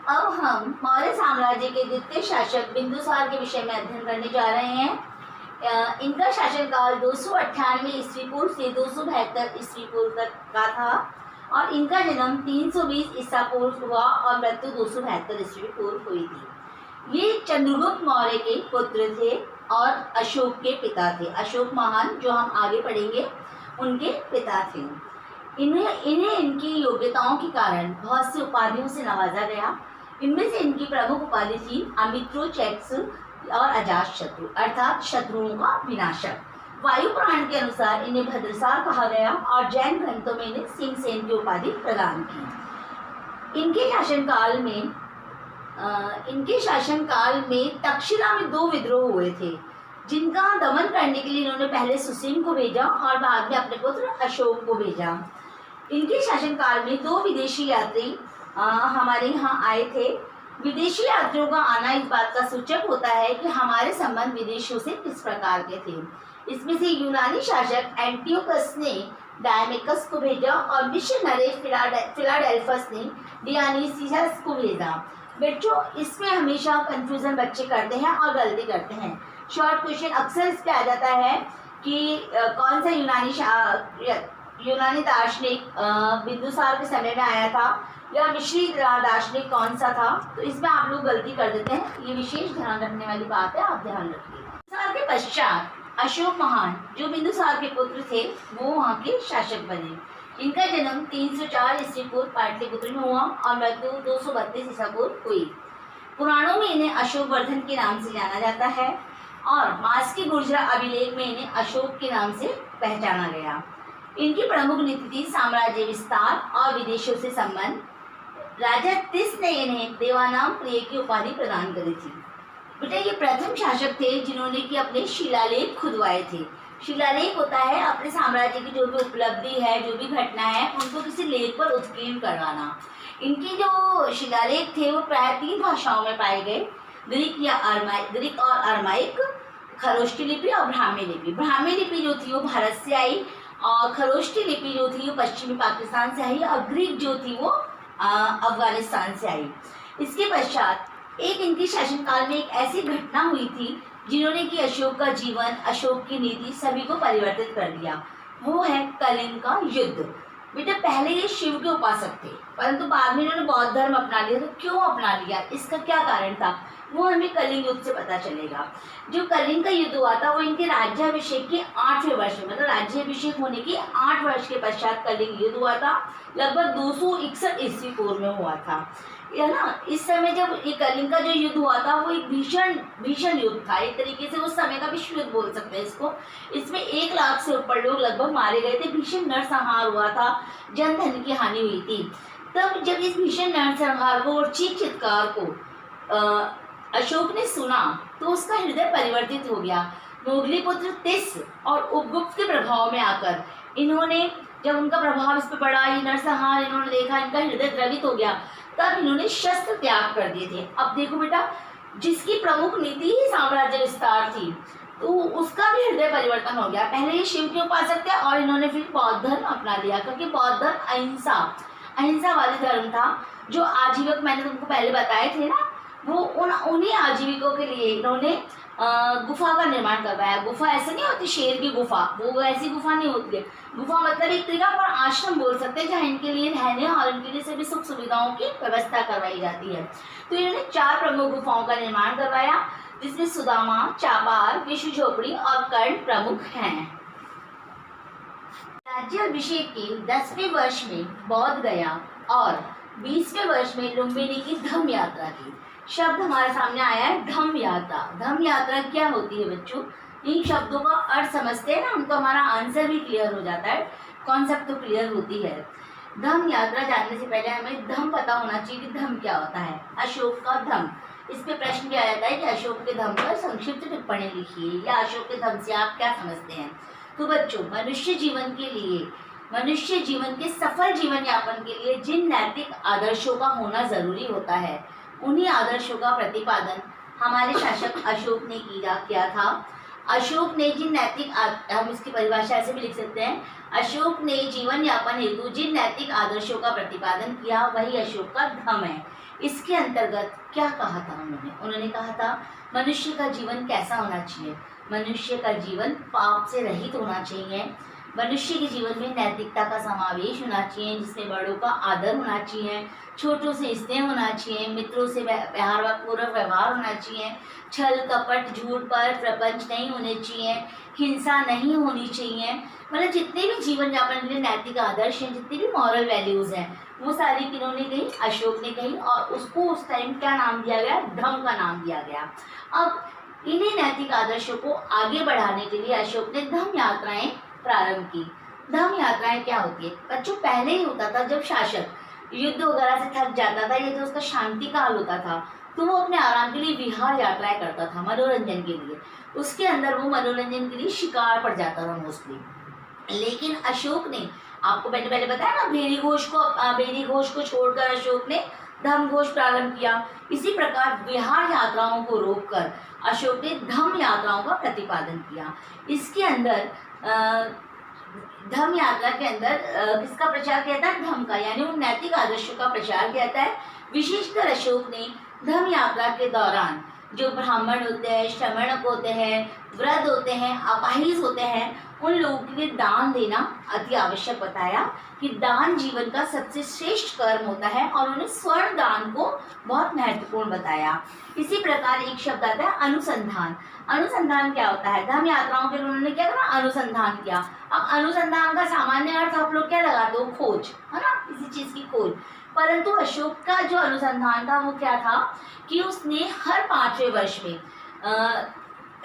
अब हम मौर्य साम्राज्य के द्वितीय शासक बिंदुसार के विषय में अध्ययन करने जा रहे हैं। इनका शासनकाल 298 ईस्वी पूर्व से 272 ईस्वी पूर्व तक का था और इनका जन्म 320 ईसा पूर्व हुआ और मृत्यु 272 ईस्वी पूर्व हुई थी। ये चंद्रगुप्त मौर्य के पुत्र थे और अशोक के पिता थे। अशोक महान, जो हम आगे पढ़ेंगे, उनके पिता थे। इन्हें इनकी योग्यताओं के कारण बहुत सी उपाधियों से नवाजा गया। इनमें से इनकी प्रमुख उपाधि थी अमित्रोचैक्स और अजातशत्रु, अर्थात शत्रुओं का विनाशक। वायु पुराण के अनुसार इन्हें भद्रसार कहा गया और जैन ग्रंथों में इन्हें सिंहसेन की उपाधि प्रदान की। इनके शासनकाल में तक्षशिला में 2 विद्रोह हुए थे, जिनका दमन करने के लिए इन्होंने पहले सुसीम को भेजा और बाद में अपने पुत्र अशोक को भेजा। इनके शासनकाल में 2 विदेशी यात्री हमारे यहाँ आए थे। विदेशी यात्रियों का आना इस बात का सूचक होता है कि हमारे संबंध विदेशियों से किस प्रकार के थे। इसमें से यूनानी शासक एंटियोकस ने डायमेकस को भेजा और मिशनरी फिलाडेल्फस ने डियोनिसियस को भेजा। बच्चों, इसमें हमेशा कंफ्यूजन बच्चे करते हैं और गलती करते हैं। शॉर्ट क्वेश्चन अक्सर इस पे आ जाता है कि कौन सा यूनानी दार्शनिक बिंदुसार के समय में आया था या मिश्री दार्शनिक कौन सा था। तो इसमें आप लोग गलती कर देते हैं। ये विशेष ध्यान रखने वाली बात है, आप ध्यान रखिए। बिंदुसार के पश्चात अशोक महान, जो बिंदुसार के पुत्र थे, वो वहाँ के शासक बने। इनका जन्म 304 ईस्वी पूर्व पाटलिपुत्र में हुआ और मृत्यु 232 ईसा पूर्व हुई। पुराणों में इन्हें अशोक वर्धन के नाम से जाना जाता है और मास्की गुर्जरा अभिलेख में इन्हें अशोक के नाम से पहचाना गया। इनकी प्रमुख नीति थी साम्राज्य विस्तार और विदेशों से संबंध। राजा तिस ने इन्हें देवानाम प्रिय की उपाधि प्रदान करी थी। बेटा, ये प्रथम शासक थे जिन्होंने कि अपने शिलालेख खुदवाए थे। शिलालेख होता है अपने साम्राज्य की जो भी उपलब्धि है, जो भी घटना है, उनको किसी लेख पर उत्कीर्ण करवाना। इनके जो शिलालेख थे वो प्राय 3 भाषाओं में पाए गए, ग्रीक और अरमाइक, खरोष्टी लिपि और ब्राह्मी लिपि। ब्राह्मी लिपि जो थी वो भारत से आई और खरोष्टी लिपि जो थी वो पश्चिमी पाकिस्तान से आई और ग्रीक जो थी वो अफगानिस्तान से आई। इसके पश्चात इनके शासनकाल में एक ऐसी घटना हुई थी जिन्होंने कि अशोक का जीवन, अशोक की नीति सभी को परिवर्तित कर दिया। वो है कलिंग का युद्ध। बेटा, पहले ये शिव के उपासक थे, परंतु बाद में इन्होंने बौद्ध धर्म अपना लिया। तो क्यों अपना लिया, इसका क्या कारण था, वो हमें कलिंग युद्ध से पता चलेगा। जो कलिंग का युद्ध हुआ था वो इनके राज्याभिषेक के 8वें वर्ष में, मतलब राज्याभिषेक होने के 8 वर्ष के पश्चात कलिंग युद्ध हुआ था। लगभग 261 ईस्वी पूर्व में हुआ था, है ना। इस समय जब ये कलिंग का जो युद्ध हुआ था वो एक भीषण युद्ध था। एक तरीके से उस समय का विश्व युद्ध बोल सकते हैं इसको। इसमें 1 लाख से ऊपर लोग लगभग मारे गए थे। भीषण नरसंहार हुआ था, जन धन की हानि हुई थी। तब जब इस भीषण नरसंहार को और चीख चित्कार को अशोक ने सुना तो उसका हृदय परिवर्तित हो गया। मोगली पुत्र तिस और उपगुप्त के प्रभाव में आकर इन्होंने, जब उनका प्रभाव इस पर पड़ा, ये नरसंहार इन्होंने देखा, इनका हृदय द्रवित हो गया, तब इन्होंने शस्त्र त्याग कर दिए थे। अब देखो बेटा, जिसकी प्रमुख नीति ही साम्राज्य विस्तार थी, तो उसका भी हृदय परिवर्तन हो गया। पहले ये शिव के उपासक थे और इन्होंने फिर बौद्ध धर्म अपना लिया, क्योंकि बौद्ध धर्म अहिंसावादी धर्म था। जो आजीविक मैंने तुमको पहले बताए थे ना, वो उन्हीं आजीविकों के लिए इन्होंने गुफा का निर्माण करवाया। गुफा ऐसे नहीं होती शेर की गुफा, वो ऐसी गुफा नहीं होती है। गुफा मतलब एक तरीका पर आश्रम बोल सकते हैं, जहाँ इनके लिए रहने और इनके लिए सभी सुख सुविधाओं की व्यवस्था करवाई जाती है। तो इन्होंने 4 प्रमुख गुफाओं का निर्माण करवाया, जिसमें सुदामा, चापार, विष्णु झोपड़ी और कर्ण प्रमुख हैं। राज्याभिषेक के 10वें वर्ष में बौद्ध गया और 20वें वर्ष में लुम्बिनी की धम्म यात्रा की। शब्द हमारे सामने आया है धम्म यात्रा। धम्म यात्रा क्या होती है बच्चों? इन शब्दों का अर्थ समझते हैं ना हम, तो हमारा आंसर भी क्लियर हो जाता है, कॉन्सेप्ट तो क्लियर होती है। धम्म यात्रा जानने से पहले हमें धम्म पता होना चाहिए कि धम्म क्या होता है। अशोक का धम्म, इस पे प्रश्न किया जाता है कि अशोक के धम्म पर संक्षिप्त टिप्पणी लिखिए, या अशोक के धम्म से आप क्या समझते हैं। तो बच्चों, मनुष्य जीवन के सफल जीवन यापन के लिए जिन नैतिक आदर्शों का होना जरूरी होता है, उन्हीं आदर्शों का प्रतिपादन हमारे शासक अशोक ने किया था। अशोक ने जिन नैतिक, हम इसकी परिभाषा ऐसे भी लिख सकते हैं, अशोक ने जीवन यापन हेतु जिन नैतिक आदर्शों का प्रतिपादन किया वही अशोक का धम्म है। इसके अंतर्गत क्या कहा था उन्होंने कहा था मनुष्य का जीवन कैसा होना चाहिए। मनुष्य का जीवन पाप से रहित होना चाहिए। मनुष्य के जीवन में नैतिकता का समावेश होना चाहिए, जिसमें बड़ों का आदर होना चाहिए, छोटों से स्नेह होना चाहिए, मित्रों से पूर्वक व्यवहार होना चाहिए, छल कपट झूठ पर प्रपंच नहीं होने चाहिए, हिंसा नहीं होनी चाहिए। मतलब जितने भी जीवन यापन के लिए नैतिक आदर्श हैं, जितनी भी मॉरल वैल्यूज हैं, वो सारी किन्होंने कही, अशोक ने कही, और उसको उस टाइम क्या नाम दिया गया, धम्म का नाम दिया गया। अब इन्हीं नैतिक आदर्शों को आगे बढ़ाने के लिए अशोक ने धम्म यात्राएं प्रारंभ की। धम्म यात्राएं क्या होती है बच्चों? पहले ही होता था जब शासक युद्ध वगैरह से थक जाता था, ये तो उसका शांति काल होता था, तो वो अपने आराम के लिए विहार यात्राएं करता था, मनोरंजन के लिए। उसके अंदर वो मनोरंजन के लिए शिकार पड़ जाता था मोस्टली। लेकिन अशोक ने, आपको मैंने पहले बताया ना, भेरी घोष को छोड़कर अशोक ने धम्म घोष प्रारंभ किया। इसी प्रकार विहार यात्राओं को रोककर अशोक ने धम्म यात्राओं का प्रतिपादन किया। इसके अंदर धम्म यात्रा के अंदर किसका प्रचार किया था? धम्म का, यानी उन नैतिक आदर्शों का प्रचार किया था। विशेषकर अशोक ने धम्म यात्रा के दौरान जो ब्राह्मण होते हैं, श्रमणक होते हैं, वृद्ध होते हैं, अपाहिज होते हैं, उन लोगों के लिए दान देना अति आवश्यक बताया कि दान जीवन का सबसे श्रेष्ठ कर्म होता है, और उन्हें स्वर्ण दान को बहुत महत्वपूर्ण बताया। इसी प्रकार एक शब्द आता है अनुसंधान। अनुसंधान क्या होता है? धम्म यात्राओं के लिए उन्होंने क्या करा? अनुसंधान किया। अब अनुसंधान का सामान्य अर्थ आप लोग क्या लगाते हो? खोज, है ना, किसी चीज की खोज। परंतु अशोक का जो अनुसंधान था वो क्या था कि उसने हर 5वें वर्ष में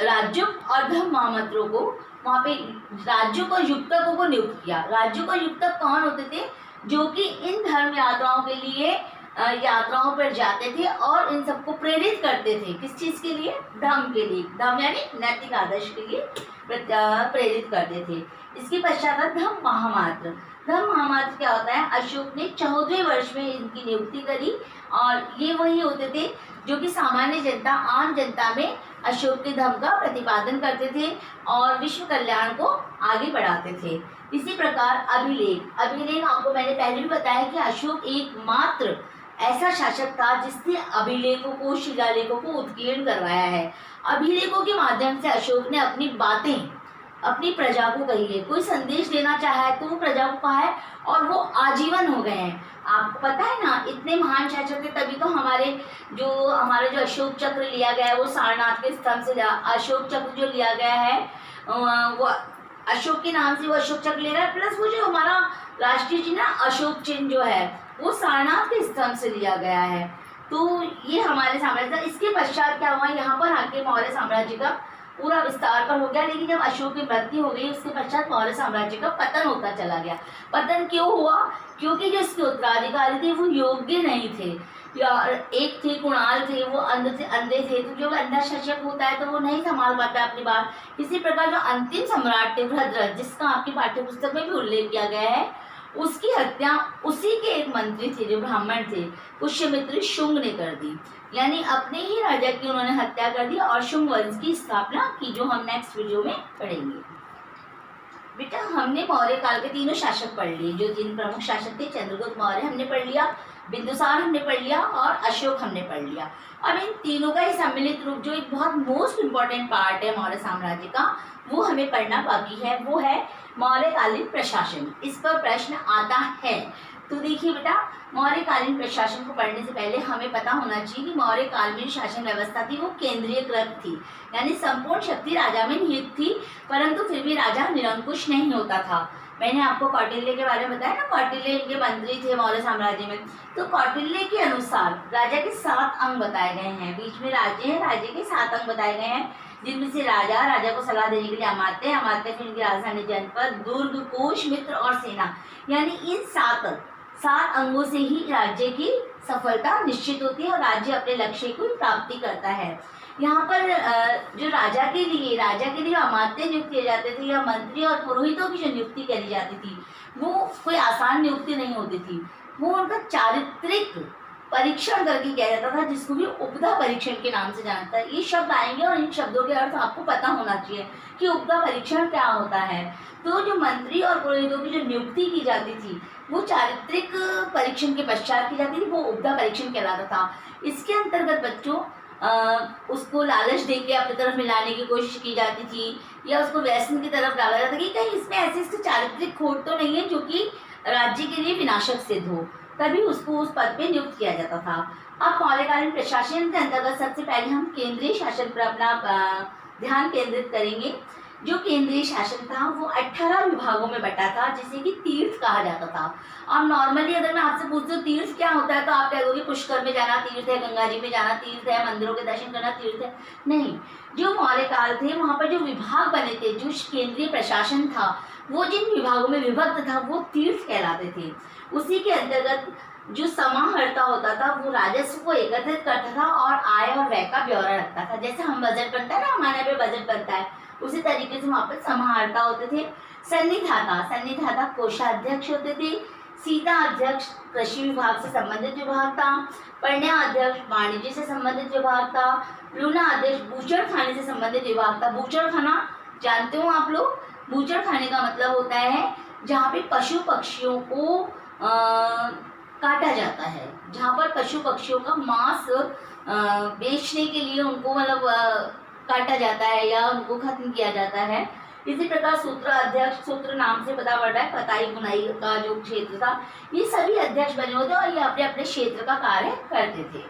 राज्यों और धम्म महामंत्रों को, वहाँ पे राज्यों को युक्तकों को नियुक्त किया। राज्यों को युक्तक कौन होते थे? जो कि इन धर्म यात्राओं के लिए यात्राओं पर जाते थे और इन सबको प्रेरित करते थे। किस चीज के लिए? धम्म के लिए। धम्म यानी नैतिक आदर्श के लिए प्रेरित करते थे। इसके पश्चात धम्म महामात्र। धम्म महामात्र क्या होता है? अशोक ने 14वें वर्ष में इनकी नियुक्ति करी, और ये वही होते थे जो कि सामान्य जनता, आम जनता में अशोक के धम्म का प्रतिपादन करते थे और विश्व कल्याण को आगे बढ़ाते थे। इसी प्रकार अभिलेख। अभिलेख आपको मैंने पहले भी बताया कि अशोक एकमात्र ऐसा शासक था जिसने अभिलेखों को, शिलालेखों को उत्कीर्ण करवाया है। अभिलेखों के माध्यम से अशोक ने अपनी बातें अपनी प्रजा को कही है। कोई संदेश देना चाहा है तो वो प्रजा को कहा है, और वो आजीवन हो गए हैं। आपको पता है ना, इतने महान शासक थे, तभी तो हमारा जो अशोक चक्र लिया गया है वो सारनाथ के स्तंभ से अशोक चक्र जो लिया गया है वो अशोक के नाम से वो अशोक चक्र ले रहा है। प्लस वो जो हमारा राष्ट्रीय चिन्ह अशोक चिन्ह जो है वो सारनाथ के स्तंभ से लिया गया है। तो ये हमारे साम्राज्य था। इसके पश्चात क्या हुआ? यहाँ पर आके मौर्य साम्राज्य का पूरा विस्तार पर हो गया। लेकिन जब अशोक की मृत्यु हो गई उसके पश्चात मौर्य साम्राज्य का पतन होता चला गया। पतन क्यों हुआ? क्योंकि जो इसके उत्तराधिकारी थे वो योग्य नहीं थे। एक थे कुणाल थे, वो अंधे थे। तो जो अंधा शासक होता है तो वो नहीं संभाल पाता अपनी बात। इसी प्रकार जो अंतिम सम्राट थे भद्रथ, जिसका आपकी पाठ्यपुस्तक में भी उल्लेख किया गया है, उसकी हत्या उसी के एक मंत्री थे जो ब्राह्मण थे, पुष्यमित्र शुंग ने कर दी। यानी अपने ही राजा की उन्होंने हत्या कर दी और शुंग वंश की स्थापना की, जो हम नेक्स्ट वीडियो में पढ़ेंगे। बेटा हमने मौर्य काल के तीनों शासक पढ़ लिए। जो तीन प्रमुख शासक थे, चंद्रगुप्त मौर्य हमने पढ़ लिया, बिंदुसार हमने पढ़ लिया और अशोक हमने पढ़ लिया। अब इन तीनों का ही सम्मिलित रूप जो एक बहुत मोस्ट इम्पॉर्टेंट पार्ट है मौर्य साम्राज्य का, वो हमें पढ़ना बाकी है, वो है मौर्यकालीन प्रशासन। इस पर प्रश्न आता है। तो देखिए बेटा, मौर्यकालीन प्रशासन को पढ़ने से पहले हमें पता होना चाहिए कि मौर्य काल में शासन व्यवस्था थी वो केंद्रीयकृत थी, यानी संपूर्ण शक्ति राजा में निहित थी, परंतु फिर भी राजा निरंकुश नहीं होता था। मैंने आपको कौटिल्य के बारे में बताया ना, कौटिल्य इनके मंत्री थे मौर्य साम्राज्य में। तो कौटिल्य के अनुसार राजा के 7 अंग बताए गए हैं। बीच में राज्य है, राज्य के 7 अंग बताए गए हैं, जिनमें से राजा को सलाह देने के लिए अमात्य, फिर उनकी राजधानी जनपद, दुर्ग, कोश, मित्र और सेना, यानी इन 7 अंगों से ही राज्य की सफलता निश्चित होती है और राज्य अपने लक्ष्य की प्राप्ति करता है। यहाँ पर जो राजा के लिए अमात्य नियुक्त किए जाते थे या मंत्री और पुरोहितों की जो नियुक्ति करी जाती थी, वो कोई आसान नियुक्ति नहीं होती थी। वो उनका चारित्रिक परीक्षण करके किया जाता था, जिसको भी उपधा परीक्षण के नाम से जानता है। ये शब्द आएंगे और इन शब्दों के अर्थ आपको पता होना चाहिए कि उपधा परीक्षण क्या होता है। तो जो मंत्री और पुरोहितों की जो नियुक्ति की जाती थी वो चारित्रिक परीक्षण के पश्चात की जाती थी, वो उपधा परीक्षण कहलाता था। इसके अंतर्गत बच्चों उसको लालच दे के अपनी तरफ मिलाने की कोशिश की जाती थी, या उसको व्यसन की तरफ डाला जाता कि कहीं इसमें ऐसे इसके चारित्रिक खोट तो नहीं है जो कि राज्य के लिए विनाशक सिद्ध हो, तभी उसको उस पद पे नियुक्त किया जाता था। अब मौलिककालीन प्रशासन के अंतर्गत सबसे पहले हम केंद्रीय शासन पर अपना ध्यान केंद्रित करेंगे। जो केंद्रीय शासन था वो 18 विभागों में बटा था, जिसे कि तीर्थ कहा जाता था। अब नॉर्मली अगर मैं आपसे पूछती हूँ तीर्थ क्या होता है, तो आप कहोगे पुष्कर में जाना तीर्थ है, गंगा जी में जाना तीर्थ है, मंदिरों के दर्शन करना तीर्थ है। नहीं, जो मौर्य काल थे वहाँ पर जो विभाग बने थे, जो केंद्रीय प्रशासन था, वो जिन विभागों में विभक्त था वो तीर्थ कहलाते थे। उसी के अंतर्गत जो समाहर्ता होता था वो राजस्व को एकत्रित करता था और आय और व्यय का ब्यौरा रखता था। जैसे हम बजट बनता है ना, हमारे यहाँ पे बजट बनता है, उसी तरीके से वहाँ पर समाहर्ता होते थे। सन्निधाता कोषाध्यक्ष होते थे। सीता अध्यक्ष कृषि विभाग से संबंधित विभाग था। पर्ण्या अध्यक्ष वाणिज्य से संबंधित विभाग था। लूना अध्यक्ष बूचड़ खाने से संबंधित विभाग था। बूचड़ खाना जानते हो आप लोग? बूचड़ खाने का मतलब होता है जहाँ पे पशु पक्षियों को काटा जाता है, जहाँ पर पशु पक्षियों का मांस बेचने के लिए उनको मतलब काटा जाता है या उनको खत्म किया जाता है। इसी प्रकार सूत्र अध्यक्ष, सूत्र नाम से पता पड़ रहा है कताई बुनाई का जो क्षेत्र था, ये सभी अध्यक्ष बने होते और ये अपने अपने क्षेत्र का कार्य करते थे।